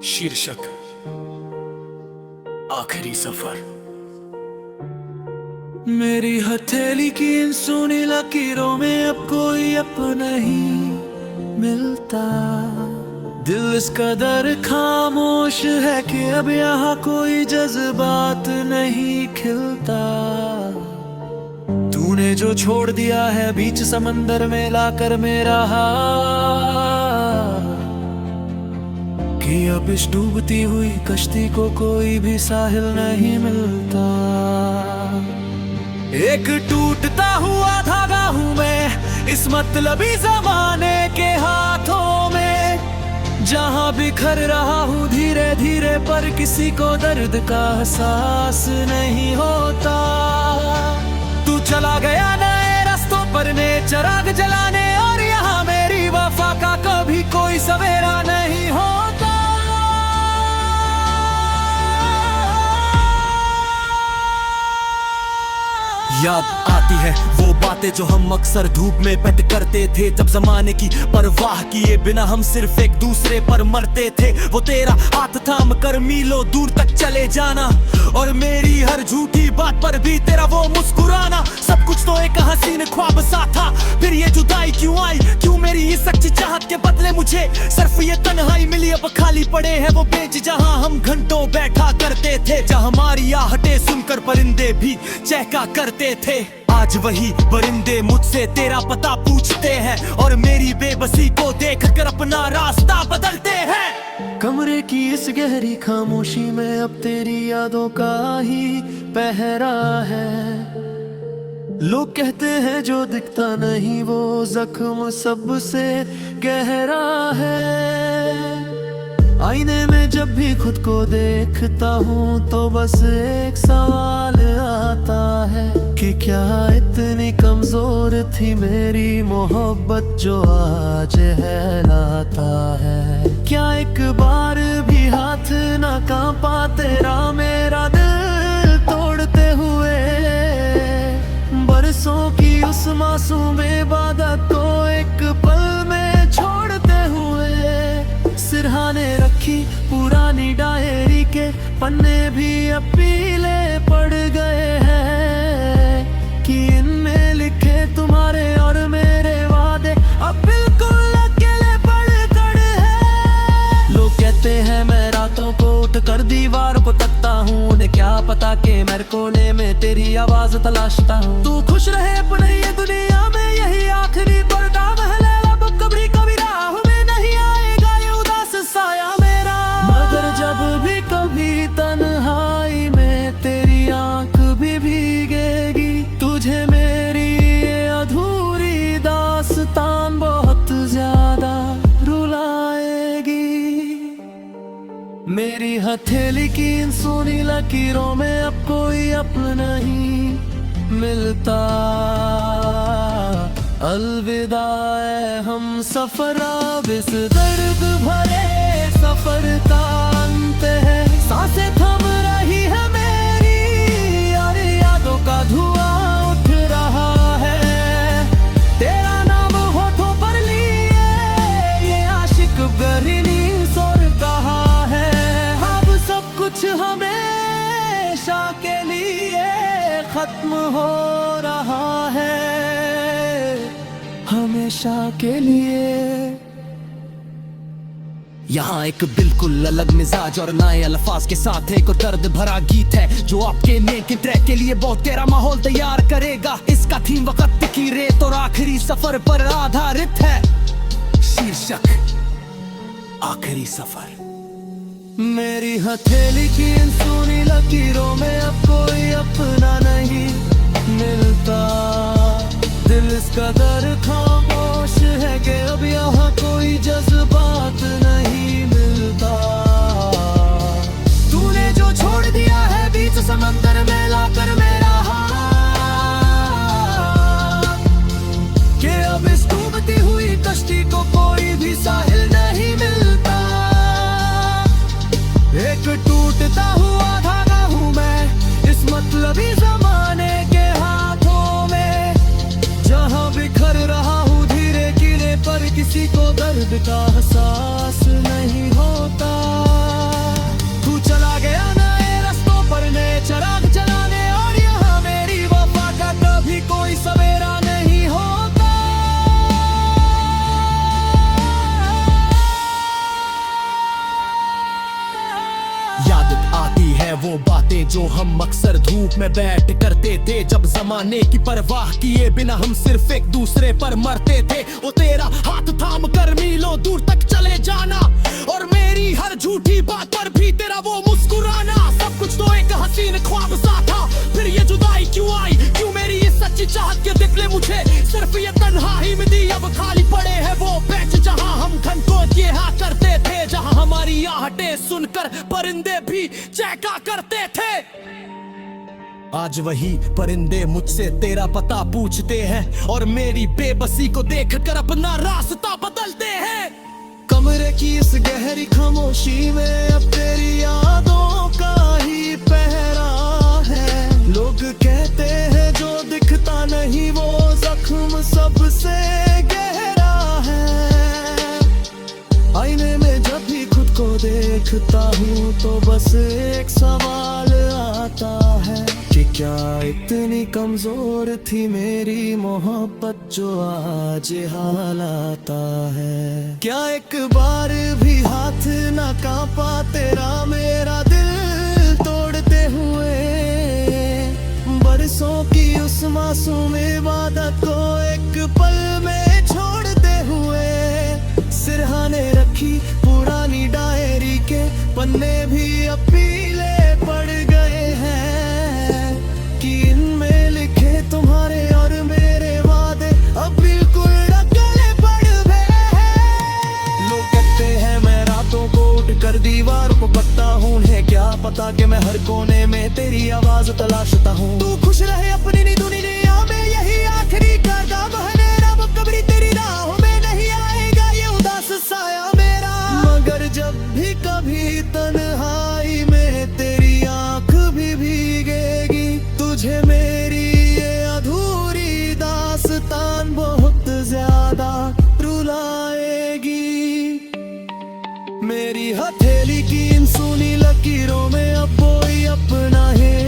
शीर्षक आखिरी सफर। मेरी हथेली की इन सुनी लकीरों में अब कोई अपना नहीं मिलता। दिल इस कदर खामोश है कि अब यहाँ कोई जज्बात नहीं खिलता। तूने जो छोड़ दिया है बीच समंदर में लाकर मेरा हाथ, कि अब इस डूबती हुई कश्ती को कोई भी साहिल नहीं मिलता। एक टूटता हुआ धागा हूँ मैं इस मतलबी जमाने के हाथों में, जहाँ बिखर रहा हूँ धीरे धीरे पर किसी को दर्द का एहसास नहीं होता। तू चला गया नए रास्तों पर ने चिराग जलाने, और यहाँ मेरी वफा का कभी कोई सवेरा नहीं होता। याद आती है वो बातें जो हम अक्सर धूप में बैठ करते थे, जब जमाने की परवाह किए बिना हम सिर्फ एक दूसरे पर मरते थे। वो तेरा हाथ थाम कर मीलों दूर तक चले जाना, और मेरी हर झूठी बात पर भी तेरा वो मुस्कुराना। सब कुछ तो एक हसीन ख्वाब सा था, फिर ये जुदाई क्यों आई? क्यों मेरी ये सच्ची चाहत के बदले मुझे सिर्फ ये तन्हाई मिली? अब खाली पड़े हैं वो बेंच जहाँ हम घंटों बैठा करते थे, जहाँ हमारी आहटें सुनकर परिंदे भी चहका करते थे। आज वही परिंदे मुझसे तेरा पता पूछते हैं, और मेरी बेबसी को देखकर अपना रास्ता बदलते हैं। कमरे की इस गहरी खामोशी में अब तेरी यादों का ही पहरा है। लोग कहते हैं जो दिखता नहीं वो जख्म सबसे गहरा है। आईने में जब भी खुद को देखता हूँ तो बस एक सवाल आता है कि क्या इतनी कमजोर थी मेरी मोहब्बत जो आज कहलाता है। क्या एक बार भी हाथ ना कांपा तेरा मेरा दिल तोड़ते हुए? बरसों की उस मासूम इबादत को एक पल में छोड़ते हुए, सिरहाने रखी पुरानी डायरी के पन्ने भी अब पीले पड़ गए हैं, कि इनमें लिखे तुम्हारे और मेरे वादे अब बिल्कुल अकेले पड़ है। लोग कहते हैं मैं रातों को उठ कर दीवार को तकता हूँ, उन्हें क्या पता कि मेरे कोने में तेरी आवाज तलाशता हूँ। तू खुश रहे अपने ये दुनिया में, यही आखिरी परदाम है। अब कभी कभी राह में नहीं आएगा ये उदास साया मेरा, मगर जब भी कभी तन्हाई में तेरी आंख भी भीगेगी, तुझे मेरी ये अधूरी दास्तान बहुत ज्यादा रुलाएगी। मेरी हथेली की इन सोनी लकीरों में अब कोई अपना नहीं मिलता। अलविदा ऐ हम सफर, अब इस दर्द भरे सफर का अंत है। सांसें थम रही है मेरी और यादों का धुआं उठ रहा है। तेरा नाम होठों पर लिए ये आशिक गहरी सोर कहा है। अब सब कुछ हमेशा के लिए खत्म हो रहा है, हमेशा के लिए। यहाँ एक बिल्कुल अलग मिजाज और नए अल्फाज के साथ एक दर्द भरा गीत है, जो आपके नेक ट्रैक के लिए बहुत तेरा माहौल तैयार करेगा। इसका थीम वक्त की रेत और आखिरी सफर पर आधारित है। शीर्षक आखिरी सफर। मेरी हथेली की इन सुनी लकीरों में अब कोई अपना नहीं मिलता। दिल इस कदर खामोश है कि अब यहाँ कोई जज्बात नहीं मिलता। तूने जो छोड़ दिया है बीच समंदर में लाकर मेरा हाथ, कि अब इस डूबती हुई कश्ती को कोई भी साहिल नहीं मिलता। एक टूटता हुआ धागा हूँ मैं इस मतलबी जमाने के हाथों में, जहाँ बिखर रहा हूँ धीरे धीरे पर किसी को दर्द का याद आती है वो बातें जो हम अक्सर धूप में बैठ करते थे, जब जमाने की परवाह किए बिना हम सिर्फ एक दूसरे पर मरते थे। वो तेरा हाथ थाम कर मीलों दूर तक चले जाना, और मेरी हर झूठी बात पर भी तेरा वो मुस्कुराना। सब कुछ तो एक हसीन ख्वाब सा था, फिर ये जुदाई क्यों आई, क्यों मेरी ये सच्ची चाहत के दिखले मुझे सिर्फ ये तन्हाई में दी। अब खाली पड़े हैं वो बेंच जहां हम घंटों हाँ करते थे, जहां हमारी आहटें सुनकर परिंदे भी चहका करते थे। आज वही परिंदे मुझसे तेरा पता पूछते हैं, और मेरी बेबसी को देखकर अपना रास्ता बदलते हैं। कमरे की इस गहरी खामोशी में अब तेरी यादों का ही पहरा है। लोग कहते हैं जो दिखता नहीं वो जख्म सबसे गहरा है। आईने में जब भी खुद को देखता हूँ तो बस एक सवाल आता है कि क्या इतनी कमजोर थी मेरी मोहब्बत जो आज हाल आता है। क्या एक बार भी हाथ ना कांपा तेरा मेरा दिल तोड़ते हुए, बरसों की उस मासूम इबादत को एक पल में छोड़ते हुए। सिरहाने रखी पुरानी डायरी के पन्ने भी अब पीले पड़ गए हैं, कि इनमें लिखे तुम्हारे और मेरे वादे अब बिल्कुल नकल पड़ गए हैं। लोग कहते हैं मैं रातों को उठ कर दीवार को पकता हूँ, उन्हें क्या पता कि मैं हर कोने में तेरी आवाज तलाशता हूँ। तू खुश रहे अपनी नी दुनिया में, यही आखिरी करदा बहने रब कबरी तेरी राहों में नहीं आएगा ये उदास साया मेरा। मगर जब भी कभी तन्हाई में तेरी आंख भी भीगेगी, तुझे मेरी ये अधूरी दास्तान बहुत ज्यादा रुलाएगी। मेरी हथेली की इन सूनी लकीरों में अब कोई अपना है